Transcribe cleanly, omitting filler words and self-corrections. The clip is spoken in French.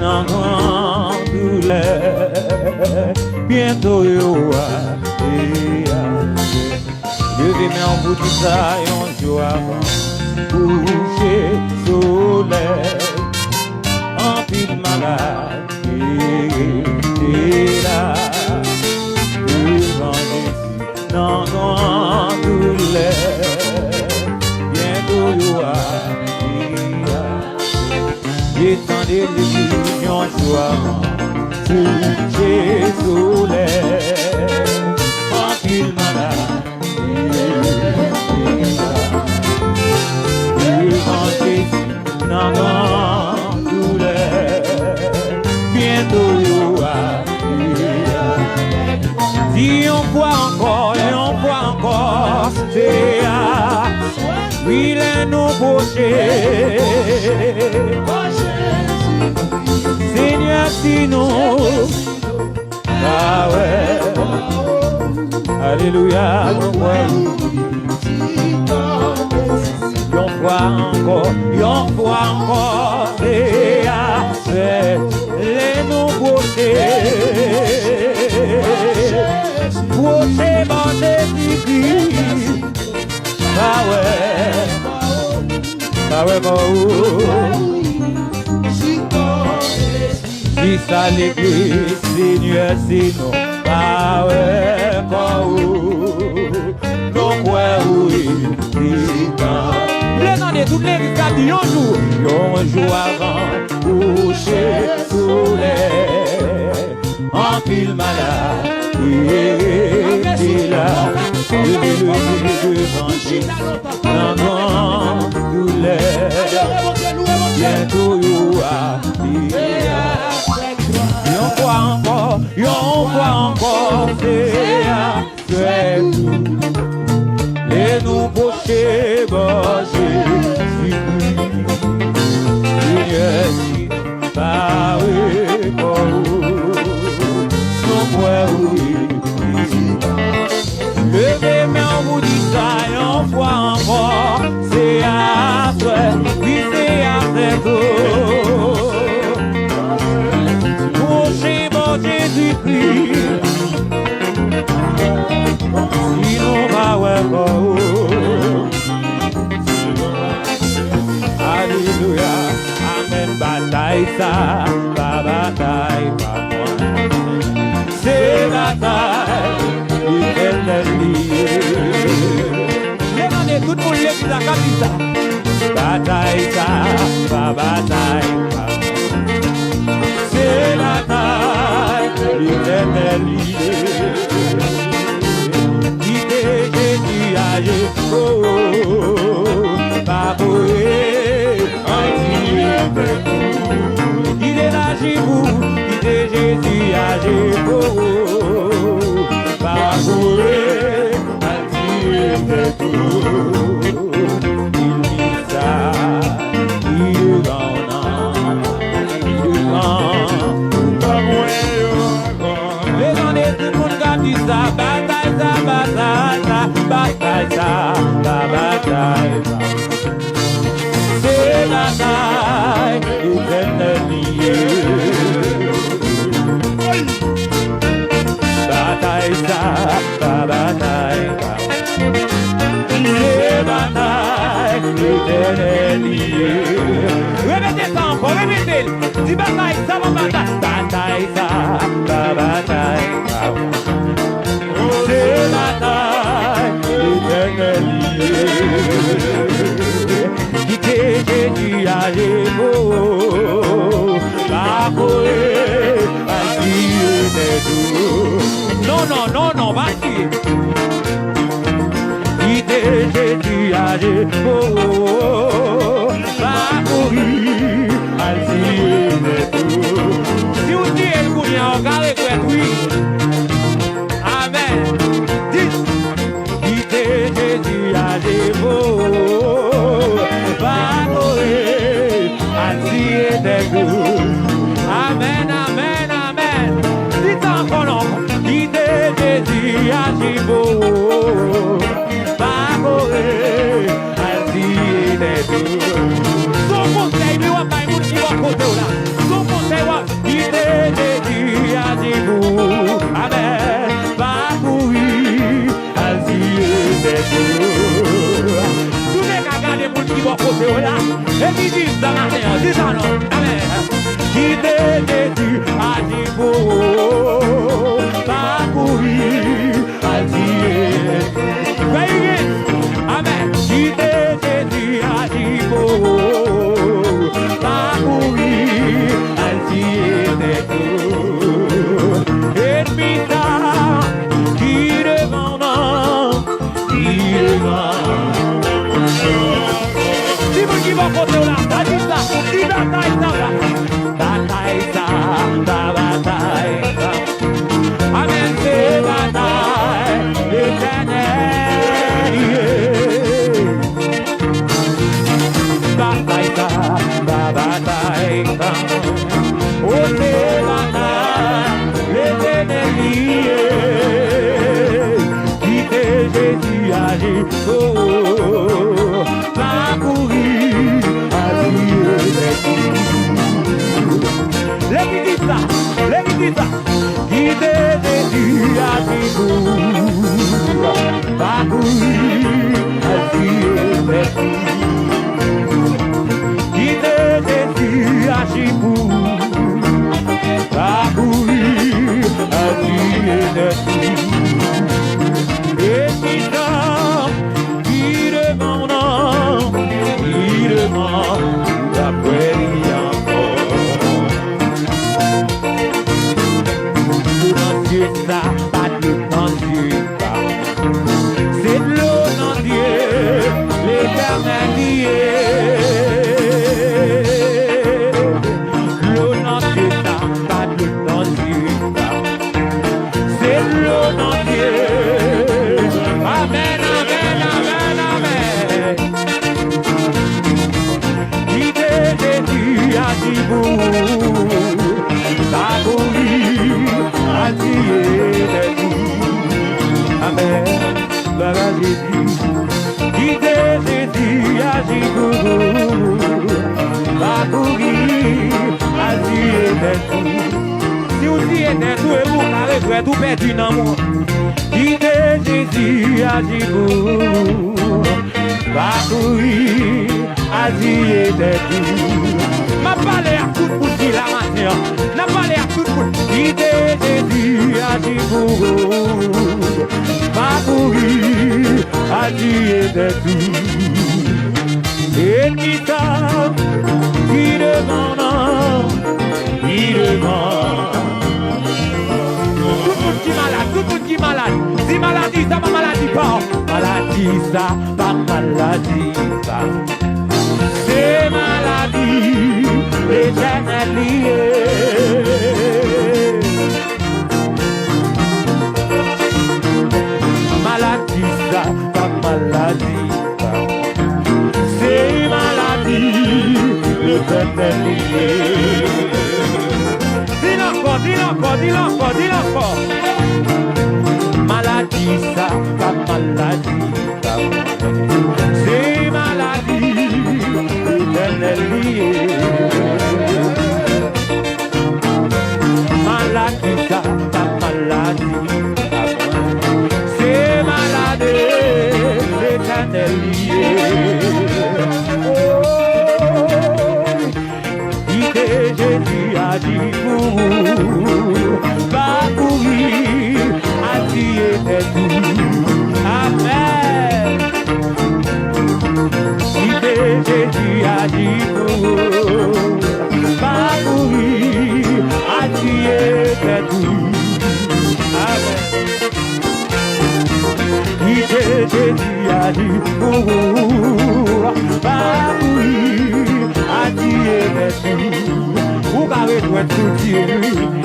dans grande douleur. Bientôt yo levez mes en bout de ça et on joue avant. Coucher soleil, en pile malade, et là, devant Jésus, dans grande douleur. Bientôt yo étendez l'illusion joie, coucher soleil, en pile malade. Dans grande douleur, bientôt yo si on voit encore, et on voit encore, c'est oui les nous boucher. Seigneur, sinon, ah ouais, alléluia, on voit encore, c'est les nouveautés. Boucher, bon Jésus-Christ, ah ouais, bon. Si ça l'église, Seigneur, sinon, ah ouais, bon. Donc ouais, oui, toutes les ricailles un jour avant, coucher soleil, en pile malade, et là, devant Jésus, dans grande douleur, bientôt you on voit encore, c'est tout, et nous boucher, levez mais on vous dit ça et on voit encore, c'est après, oui c'est après tout. Couchez mon Jésus-Christ, sinon va ouais alléluia, amen, bataille ça, pas bataille, pas moi. C'est bataille, l'éternel lié. Regardez, tout le monde lève la capitale. Bataille ça, pas bataille, pas moi. C'est bataille, l'éternel lié. Quittez Jésus à Jésus, pas boué, il est là chez vous, il est Jésus à Jésus, pas boué, il dit ça, il est grand, pas moi, les gens de tout le monde qui dit ça, bataille ça, bataille ça, bataille ça, bataille ça. C'est la taille éternelle liée. Bataille ça, bataille ça. C'est bataille éternelle liée. Répétez ça encore, répétez. Dis bataille ça, bataille. Bataille ça, bataille ça. C'est bataille éternelle liée. Jésus à l'épaule, la courir, à Dieu des doux. Non, vas-y. Quittez Jésus à l'épaule, la courir, à Dieu des doux. Si vous dites le courir, regardez quoi, oui. Amen. Dites, quittez Jésus à l'épaule. Amen, amen, amen. Dites encore non. Quittez Jésus à Jésus. Pas courir, ainsi des doux. ça. Qui te Jésus a dit parcourir à qui te Jésus a dit parcourir à et qui demande d'après Dieu, ça, pas de dans Dieu, c'est de l'eau dans Dieu, l'éternel lié. L'eau dans Dieu, ça, pas de dans Dieu, c'est de l'eau dans Dieu. Amen, amen, amen, amen. Qui te Jésus a dit vous, amen, la Jésus, qui te Jésus a dit parcourir, agir de tout. Si vous y êtes tout et vous carrez tout perdu dans moi, qui te Jésus a dit parcourir, agir de tout. M'a parlé à tout le monde qui la matin, n'a parlé à tout le monde qui te Jésus a dit parcourir, agir de tout. Et qui t'a, qui demande. Tout le monde qui est malade, si maladie, ça va maladie pas. Maladie, ça va maladie pas. C'est maladie, l'éternel lié. Maladie, ça va maladie pas. C'est maladie, l'éternel lié. Dis-le encore. Maladie, ça va maladie pas. C'est maladie, l'éternel lié. Maladie, ça va maladie pas. C'est maladie, l'éternel lié. Jésus a dit parcourir, attirer des tout. Amen. Jésus a dit parcourir, attirer des tout. Amen. Jésus a dit parcourir, attirer des tout. Vous parlez de tout Dieu.